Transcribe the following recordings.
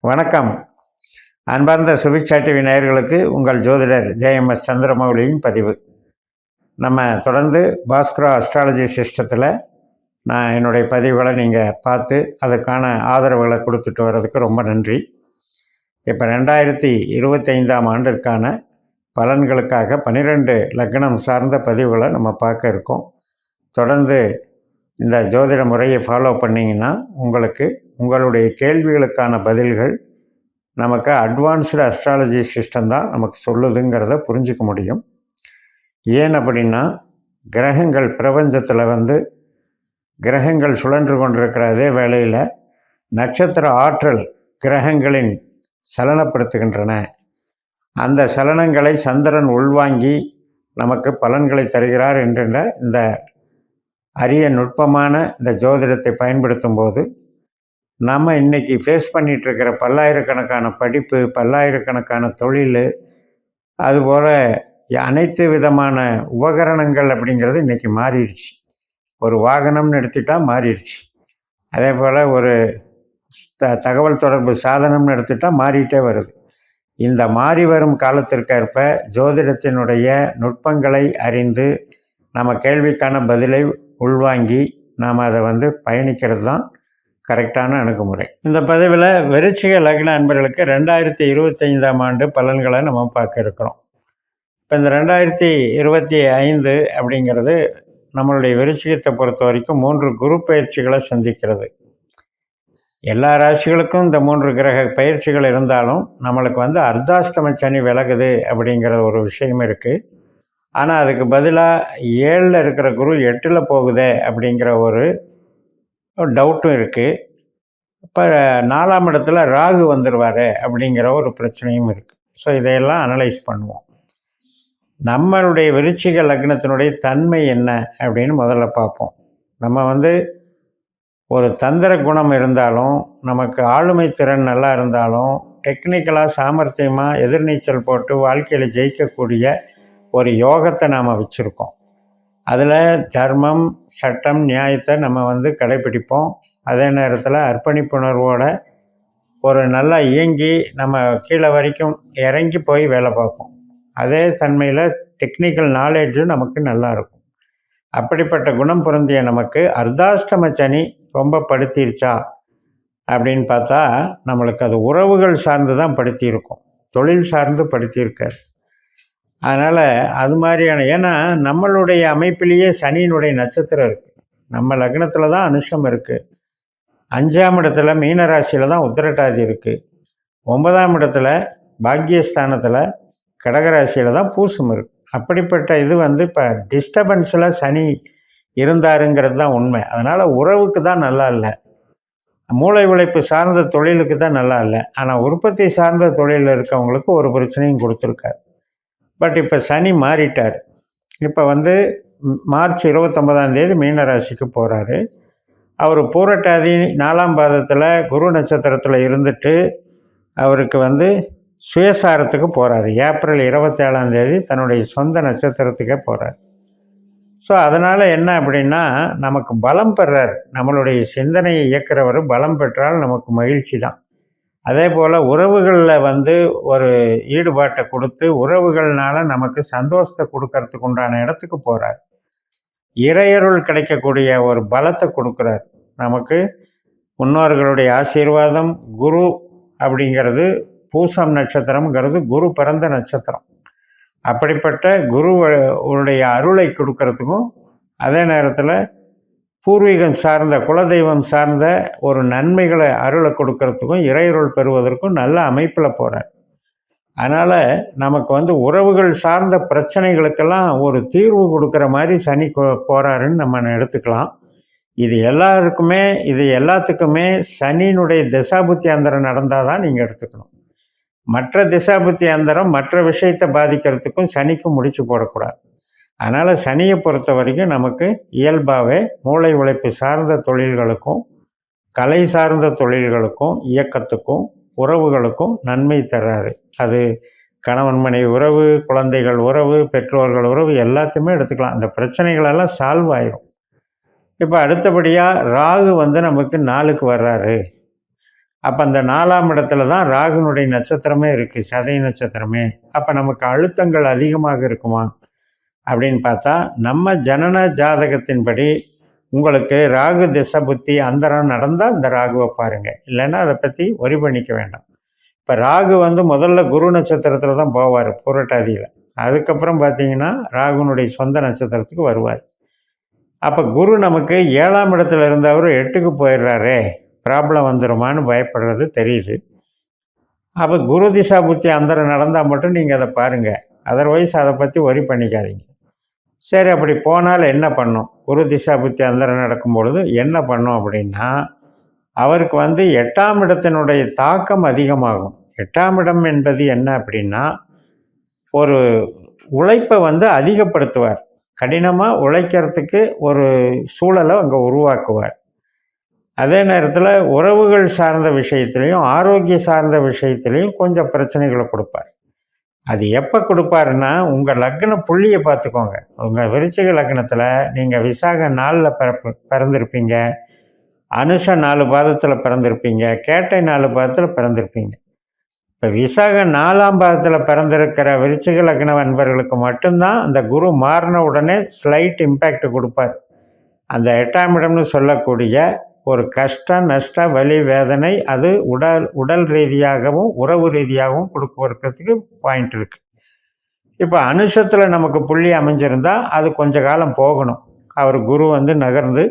வணக்கம். அன்பார்ந்த சுபிக்ஷா டிவி நேயர்களுக்கு உங்கள் ஜோதிடர் ஜேஎம்எஸ் சந்திரமௌலியின் பதிவு. நம்ம தொடர்ந்து பாஸ்கரா அஸ்ட்ராலஜி சிஸ்டத்தில் நான் என்னுடைய பதிவுகளை நீங்கள் பார்த்து அதற்கான ஆதரவுகளை கொடுத்துட்டு வர்றதுக்கு ரொம்ப நன்றி. இப்போ 2025ஆம் ஆண்டிற்கான பலன்களுக்காக 12 லக்னம் சார்ந்த பதிவுகளை நம்ம பார்க்க இருக்கோம். தொடர்ந்து இந்த ஜோதிட முறையை ஃபாலோ பண்ணிங்கன்னா உங்களுக்கு உங்களுடைய கேள்விகளுக்கான பதில்கள் நமக்கு அட்வான்ஸ்டு அஸ்ட்ராலஜி சிஸ்டம் தான் நமக்கு சொல்லுதுங்கிறத புரிஞ்சிக்க முடியும். ஏன் அப்படின்னா, கிரகங்கள் பிரபஞ்சத்தில் கிரகங்கள் சுழன்று கொண்டிருக்கிற அதே வேளையில் நட்சத்திர ஆற்றல் கிரகங்களின் சலனப்படுத்துகின்றன. அந்த சலனங்களை சந்திரன் உள்வாங்கி நமக்கு பலன்களை தருகிறார் என்கின்ற இந்த அரிய நுட்பமான இந்த ஜோதிடத்தை பயன்படுத்தும் போது நம்ம இன்றைக்கி ஃபேஸ் பண்ணிகிட்ருக்கிற பல்லாயிரக்கணக்கான படிப்பு, பல்லாயிரக்கணக்கான தொழில், அதுபோல் அனைத்து விதமான உபகரணங்கள் அப்படிங்கிறது இன்றைக்கி மாறிடுச்சு. ஒரு வாகனம்னு எடுத்துட்டால் மாறிடுச்சு. அதே போல் ஒரு தகவல் தொடர்பு சாதனம்னு எடுத்துட்டால் மாறிட்டே வருது. இந்த மாறி வரும் காலத்திற்கேற்ப ஜோதிடத்தினுடைய நுட்பங்களை அறிந்து நம்ம கேள்விக்கான பதிலை உள்வாங்கி நாம் அதை பயணிக்கிறது தான் கரெக்டான அணுகுமுறை. இந்த பதிவில் விருச்சிக லக்ன அன்பர்களுக்கு 2025ஆம் ஆண்டு பலன்களை நம்ம பார்க்க இருக்கிறோம். இப்போ இந்த 2025 அப்படிங்கிறது நம்மளுடைய விருச்சிகத்தை பொறுத்த வரைக்கும் 3 குரு பயிற்சிகளை சந்திக்கிறது. எல்லா ராசிகளுக்கும் இந்த 3 கிரக பயிற்சிகள் இருந்தாலும் நம்மளுக்கு அர்த்தாஷ்டம சனி விலகுது அப்படிங்கிற ஒரு விஷயம் இருக்குது. ஆனால் அதுக்கு பதிலாக 7ல் இருக்கிற குரு 8ல் போகுதே அப்படிங்கிற ஒரு டவுட்டும் இருக்குது. இப்போ 4ஆம் இடத்துல ராகு வந்துடுவார் அப்படிங்கிற ஒரு பிரச்சனையும் இருக்குது. ஸோ இதையெல்லாம் அனலைஸ் பண்ணுவோம். நம்மளுடைய விருச்சிக லக்னத்தினுடைய தன்மை என்ன அப்படின்னு முதல்ல பார்ப்போம். நம்ம ஒரு தந்திர குணம் இருந்தாலும், நமக்கு ஆளுமை திறன் நல்லா இருந்தாலும், டெக்னிக்கலாக சாமர்த்தியமாக எதிர்நீச்சல் போட்டு வாழ்க்கையில் ஜெயிக்கக்கூடிய ஒரு யோகத்தை நாம் வச்சுருக்கோம். அதில் தர்மம், சட்டம், நியாயத்தை நம்ம கடைப்பிடிப்போம். அதே நேரத்தில் அர்ப்பணிப்புணர்வோடு ஒரு நல்லா இயங்கி நம்ம கீழே வரைக்கும் இறங்கி போய் வேலை பார்ப்போம். அதே தன்மையில் டெக்னிக்கல் நாலேஜும் நமக்கு நல்லா இருக்கும். அப்படிப்பட்ட குணம் பொருந்திய நமக்கு அர்த்தாஷ்டம சனி ரொம்ப படுத்திருச்சா அப்படின்னு பார்த்தா நம்மளுக்கு அது உறவுகள் சார்ந்து தான் படுத்தியிருக்கும், தொழில் சார்ந்து படுத்தியிருக்காது. அதனால் அது மாதிரியான, ஏன்னா நம்மளுடைய அமைப்பிலேயே சனியினுடைய நட்சத்திரம் இருக்குது. நம்ம லக்னத்தில் தான் அனுஷம் இருக்குது. 5ஆம் இடத்துல மீன ராசியில் தான் உத்திரட்டாதி இருக்குது. 9ஆம் இடத்துல பாக்கியஸ்தானத்தில் கடகராசியில் தான் பூசம் இருக்குது. அப்படிப்பட்ட இது இப்போ டிஸ்டர்பன்ஸில் சனி இருந்தாருங்கிறது தான் உண்மை. அதனால் உறவுக்கு தான் நல்லா இல்லை, மூளை உழைப்பு சார்ந்த தொழிலுக்கு தான் நல்லா இல்லை. ஆனால் உற்பத்தி சார்ந்த தொழிலில் இருக்கவங்களுக்கு ஒரு பிரச்சனையும் கொடுத்துருக்காரு. பட் இப்போ சனி மாறிட்டார். இப்போ மார்ச் 29ஆம் தேதி மீனராசிக்கு போகிறாரு. அவர் பூரட்டாதி 4ஆம் பாதத்தில் குரு நட்சத்திரத்தில் இருந்துட்டு அவருக்கு சுயசாரத்துக்கு போகிறாரு. ஏப்ரல் 27ஆம் தேதி தன்னுடைய சொந்த நட்சத்திரத்துக்கே போகிறார். ஸோ அதனால் என்ன அப்படின்னா, நமக்கு பலம் பெறார். நம்மளுடைய சிந்தனையை இயக்கிறவர் பலம் பெற்றால் நமக்கு மகிழ்ச்சி தான். அதே போல் உறவுகளில் ஒரு ஈடுபாட்டை கொடுத்து உறவுகள்னால நமக்கு சந்தோஷத்தை கொடுக்கறதுக்கு உண்டான இடத்துக்கு போகிறார். இறையருள் கிடைக்கக்கூடிய ஒரு பலத்தை கொடுக்குறார். நமக்கு முன்னோர்களுடைய ஆசீர்வாதம், குரு அப்படிங்கிறது பூசம் நட்சத்திரம்ங்கிறது குரு பிறந்த நட்சத்திரம். அப்படிப்பட்ட குருவுடைய அருளை கொடுக்கறதுக்கும், அதே நேரத்தில் பூர்வீகம் சார்ந்த குலதெய்வம் சார்ந்த ஒரு நன்மைகளை அருளை கொடுக்கறதுக்கும் இறையருள் பெறுவதற்கும் நல்ல அமைப்பில் போகிறார். அதனால் நமக்கு உறவுகள் சார்ந்த பிரச்சனைகளுக்கெல்லாம் ஒரு தீர்வு கொடுக்குற மாதிரி சனி போகிறாருன்னு நம்ம எடுத்துக்கலாம். இது எல்லாத்துக்குமே சனியினுடைய திசாபுத்தி அந்தரம் நடந்தால் தான் நீங்கள் எடுத்துக்கணும். மற்ற திசாபுத்தி அந்தரம் மற்ற விஷயத்தை பாதிக்கிறதுக்கும் சனிக்கும் முடிச்சு போடக்கூடாது. அதனால் சனியை பொறுத்த வரைக்கும் நமக்கு இயல்பாகவே மூளை உழைப்பு சார்ந்த தொழில்களுக்கும், கலை சார்ந்த தொழில்களுக்கும், இயக்கத்துக்கும், உறவுகளுக்கும் நன்மை தர்றாரு. அது கணவன் மனைவி உறவு, குழந்தைகள் உறவு, பெற்றோர்கள் உறவு எல்லாத்தையுமே எடுத்துக்கலாம். அந்த பிரச்சனைகளெல்லாம் சால்வ் ஆயிரும். இப்போ அடுத்தபடியாக ராகு நமக்கு 4க்கு வர்றாரு. அப்போ அந்த 4ஆம் இடத்துல தான் ராகுனுடைய நட்சத்திரமே இருக்குது, சதய நட்சத்திரமே. அப்போ நமக்கு அழுத்தங்கள் அதிகமாக இருக்குமா அப்படின்னு பார்த்தா, நம்ம ஜனன ஜாதகத்தின்படி உங்களுக்கு ராகு திசை புத்தி அந்தரம் நடந்தால் இந்த ராகுவை பாருங்கள், இல்லைன்னா அதை பற்றி ஒரி பண்ணிக்க வேண்டாம். இப்போ ராகு முதல்ல குரு நட்சத்திரத்தில் தான் போவார், புரட்டாதியில். அதுக்கப்புறம் பார்த்தீங்கன்னா ராகுனுடைய சொந்த நட்சத்திரத்துக்கு வருவார். அப்போ குரு நமக்கு 7ஆம் இடத்துல இருந்தவர் 8க்கு போயிடுறாரே, ப்ராப்ளம் வந்துடுமான்னு பயப்படுறது தெரியுது. அப்போ குரு திசா புத்தி அந்தரம் நடந்தால் மட்டும் நீங்கள் அதை பாருங்கள், அதர்வைஸ் அதை பற்றி ஒரி பண்ணிக்காதீங்க. சரி, அப்படி போனால் என்ன பண்ணும்? குரு திசா புத்தி அந்தரம் நடக்கும் பொழுது என்ன பண்ணும் அப்படின்னா, அவருக்கு 8ஆம் இடத்தினுடைய தாக்கம் அதிகமாகும். 8ஆம் இடம் என்பது என்ன அப்படின்னா, ஒரு உழைப்பை அதிகப்படுத்துவார். கடினமாக உழைக்கிறதுக்கு ஒரு சூழலை அங்கே உருவாக்குவார். அதே நேரத்தில் உறவுகள் சார்ந்த விஷயத்துலையும் ஆரோக்கிய சார்ந்த விஷயத்துலையும் கொஞ்சம் பிரச்சனைகளை கொடுப்பார். அது எப்போ கொடுப்பாருன்னா, உங்கள் லக்ன புள்ளியை பார்த்துக்கோங்க. உங்கள் விருச்சிக லக்னத்தில் நீங்கள் விசாக 4ல் பிறந்திருப்பீங்க, அனுஷ 4 பாதத்தில் பிறந்திருப்பீங்க, கேட்டை 4 பாதத்தில் பிறந்திருப்பீங்க. இப்போ விசாக 4ஆம் பாதத்தில் பிறந்திருக்கிற விருச்சிக லக்ன அன்பர்களுக்கு மட்டும்தான் அந்த குரு மாறின உடனே ஸ்லைட் இம்பேக்ட் கொடுப்பார். அந்த 8ஆம் இடம்னு சொல்லக்கூடிய ஒரு கஷ்டம், நஷ்டம், வலி, வேதனை அது உடல் ரீதியாகவும் உறவு ரீதியாகவும் கொடுக்கறதுக்கு பாயிண்ட் இருக்குது. இப்போ அனுஷத்தில் நமக்கு புள்ளி அமைஞ்சிருந்தால் அது கொஞ்ச காலம் போகணும். அவர் குரு நகர்ந்து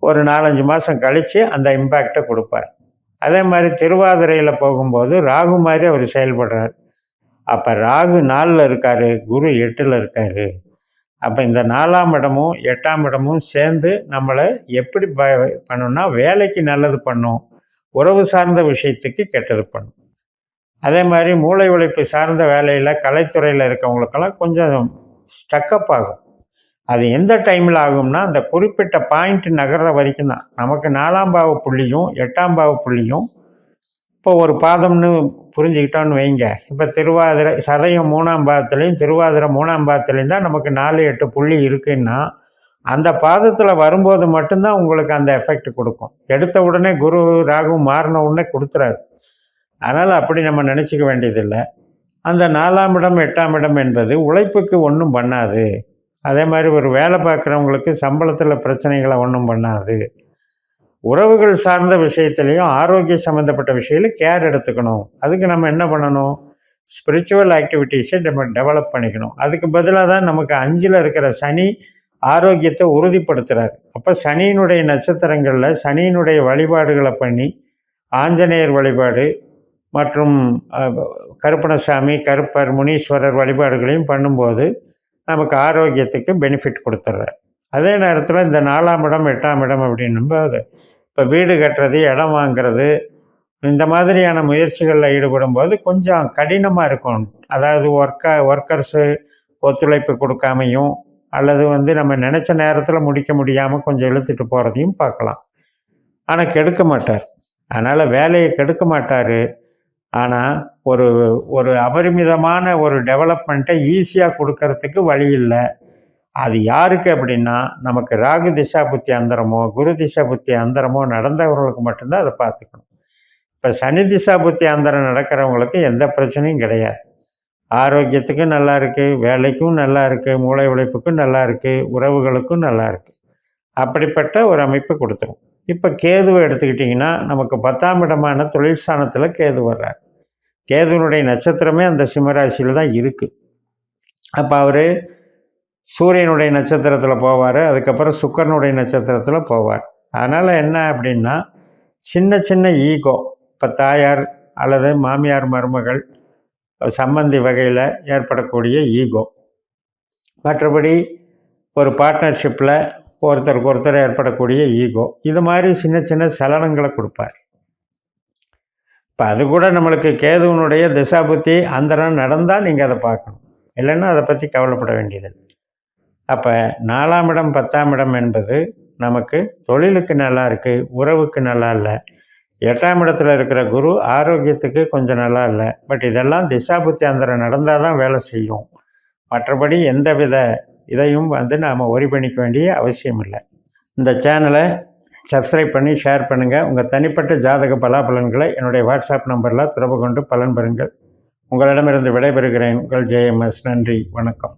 ஒரு 4-5 மாதம் கழித்து அந்த இம்பேக்டை கொடுப்பார். அதே மாதிரி திருவாதிரையில் போகும்போது ராகு மாதிரி அவர் செயல்படுறார். அப்போ ராகு 4ல் இருக்கார், குரு 8ல் இருக்கார். அப்போ இந்த 4ஆம் இடமும் 8ஆம் இடமும் சேர்ந்து நம்மளை எப்படி பண்ணணும்னா, வேலைக்கு நல்லது பண்ணும், உறவு சார்ந்த விஷயத்துக்கு கெட்டது பண்ணும். அதே மாதிரி மூளை உழைப்பு சார்ந்த வேலையில் கலைத்துறையில் இருக்கவங்களுக்கெல்லாம் கொஞ்சம் ஸ்டக்கப் ஆகும். அது எந்த டைமில் ஆகும்னா, அந்த குறிப்பிட்ட பாயிண்ட் நகர்ற வரைக்கும் தான். நமக்கு 4ஆம் பாவ புள்ளியும் 8ஆம் பாவ புள்ளியும் இப்போ ஒரு பாதம்னு புரிஞ்சுக்கிட்டோன்னு வைங்க. இப்போ திருவாதிரை சதயம் 3ஆம் பாதத்துலேயும் திருவாதிரை 3ஆம் பாதத்துலேயும் தான் நமக்கு 4-8 புள்ளி இருக்குன்னா, அந்த பாதத்தில் வரும்போது மட்டும்தான் உங்களுக்கு அந்த எஃபெக்ட் கொடுக்கும். எடுத்த உடனே குரு ராகு மாறின உடனே கொடுத்துறாது. அதனால் அப்படி நம்ம நினச்சிக்க வேண்டியதில்லை. அந்த 4ஆம் இடம் 8ஆம் இடம் என்பது உழைப்புக்கு ஒன்றும் பண்ணாது. அதே மாதிரி ஒரு வேலை பார்க்குறவங்களுக்கு சம்பளத்தில் பிரச்சனைகளை ஒன்றும் பண்ணாது. உறவுகள் சார்ந்த விஷயத்துலையும் ஆரோக்கிய சம்மந்தப்பட்ட விஷயத்தில் கேர் எடுத்துக்கணும். அதுக்கு நம்ம என்ன பண்ணணும்? ஸ்பிரிச்சுவல் ஆக்டிவிட்டீஸை நம்ம டெவலப் பண்ணிக்கணும். அதுக்கு பதிலாக தான் நமக்கு 5ல் இருக்கிற சனி ஆரோக்கியத்தை உறுதிப்படுத்துகிறார். அப்போ சனியினுடைய நட்சத்திரங்களில் சனியினுடைய வழிபாடுகளை பண்ணி, ஆஞ்சநேயர் வழிபாடு மற்றும் கருப்பணசாமி, கருப்பர், முனீஸ்வரர் வழிபாடுகளையும் பண்ணும்போது நமக்கு ஆரோக்கியத்துக்கு பெனிஃபிட் கொடுத்துட்றார். அதே நேரத்தில் இந்த 4ஆம் இடம் 8ஆம் இடம் அப்படின்னும்போது இப்போ வீடு கட்டுறது, இடம் வாங்கிறது, இந்த மாதிரியான முயற்சிகளில் ஈடுபடும்போது கொஞ்சம் கடினமாக இருக்கும். அதாவது ஒர்க்கர்ஸு ஒத்துழைப்பு கொடுக்காமையும் அல்லது நம்ம நினச்ச நேரத்தில் முடிக்க முடியாமல் கொஞ்சம் இழுத்துட்டு போகிறதையும் பார்க்கலாம். ஆனால் கெடுக்க மாட்டார். அதனால் வேலையை கெடுக்க மாட்டார். ஆனால் ஒரு அபரிமிதமான ஒரு டெவலப்மெண்ட்டை ஈஸியாக கொடுக்கறதுக்கு வழி இல்லை. அது யாருக்கு அப்படின்னா, நமக்கு ராகு திசா புத்தி அந்தரமோ குரு திசா புத்தி அந்தரமோ நடந்தவர்களுக்கு மட்டும்தான் அதை பார்த்துக்கணும். இப்போ சனி திசா புத்தி அந்தரம் நடக்கிறவங்களுக்கு எந்த பிரச்சனையும் கிடையாது. ஆரோக்கியத்துக்கும் நல்லா இருக்குது, வேலைக்கும் நல்லா இருக்குது, மூளை உழைப்புக்கும் நல்லா இருக்குது, உறவுகளுக்கும் நல்லா இருக்குது. அப்படிப்பட்ட ஒரு அமைப்பு கொடுத்துரும். இப்போ கேதுவை எடுத்துக்கிட்டிங்கன்னா, நமக்கு 10ஆம் இடமான தொழில் ஸ்தானத்தில் கேது வர்றார். கேதுனுடைய நட்சத்திரமே அந்த சிம்மராசியில் தான் இருக்குது. அப்போ அவர் சூரியனுடைய நட்சத்திரத்தில் போவார், அதுக்கப்புறம் சுக்கிரனுடைய நட்சத்திரத்தில் போவார். அதனால் என்ன அப்படின்னா, சின்ன சின்ன ஈகோ, இப்போ தாயார் அல்லது மாமியார் மருமகள் சம்பந்தி வகையில் ஏற்படக்கூடிய ஈகோ, மற்றபடி ஒரு பார்ட்னர்ஷிப்பில் ஒருத்தருக்கு ஒருத்தர் ஏற்படக்கூடிய ஈகோ, இது மாதிரி சின்ன சின்ன சலனங்களை கொடுப்பார். இப்போ அது கூட நம்மளுக்கு கேதுவனுடைய திசாபுத்தி அந்தரம் நடந்தால் நீங்கள் அதை பார்க்கணும், இல்லைன்னா அதை பற்றி கவலைப்பட வேண்டியதில்லை. அப்போ 4ஆம் இடம் 10ஆம் இடம் என்பது நமக்கு தொழிலுக்கு நல்லா இருக்குது, உறவுக்கு நல்லா இல்லை. 8ஆம் இடத்துல இருக்கிற குரு ஆரோக்கியத்துக்கு கொஞ்சம் நல்லா இல்லை. பட் இதெல்லாம் திசாபுத்தி அந்தரம் நடந்தால் தான் வேலை செய்யும். மற்றபடி எந்தவித இதையும் நாம் ஒரி பண்ணிக்க வேண்டிய அவசியம் இல்லை. இந்த சேனலை சப்ஸ்கிரைப் பண்ணி ஷேர் பண்ணுங்கள். உங்கள் தனிப்பட்ட ஜாதக பலாபலன்களை என்னுடைய வாட்ஸ்அப் நம்பரில் தொடர்பு கொண்டு பலன் பெறுங்கள். உங்களிடமிருந்து விடைபெறுகிறேன். உங்கள் JMS. நன்றி, வணக்கம்.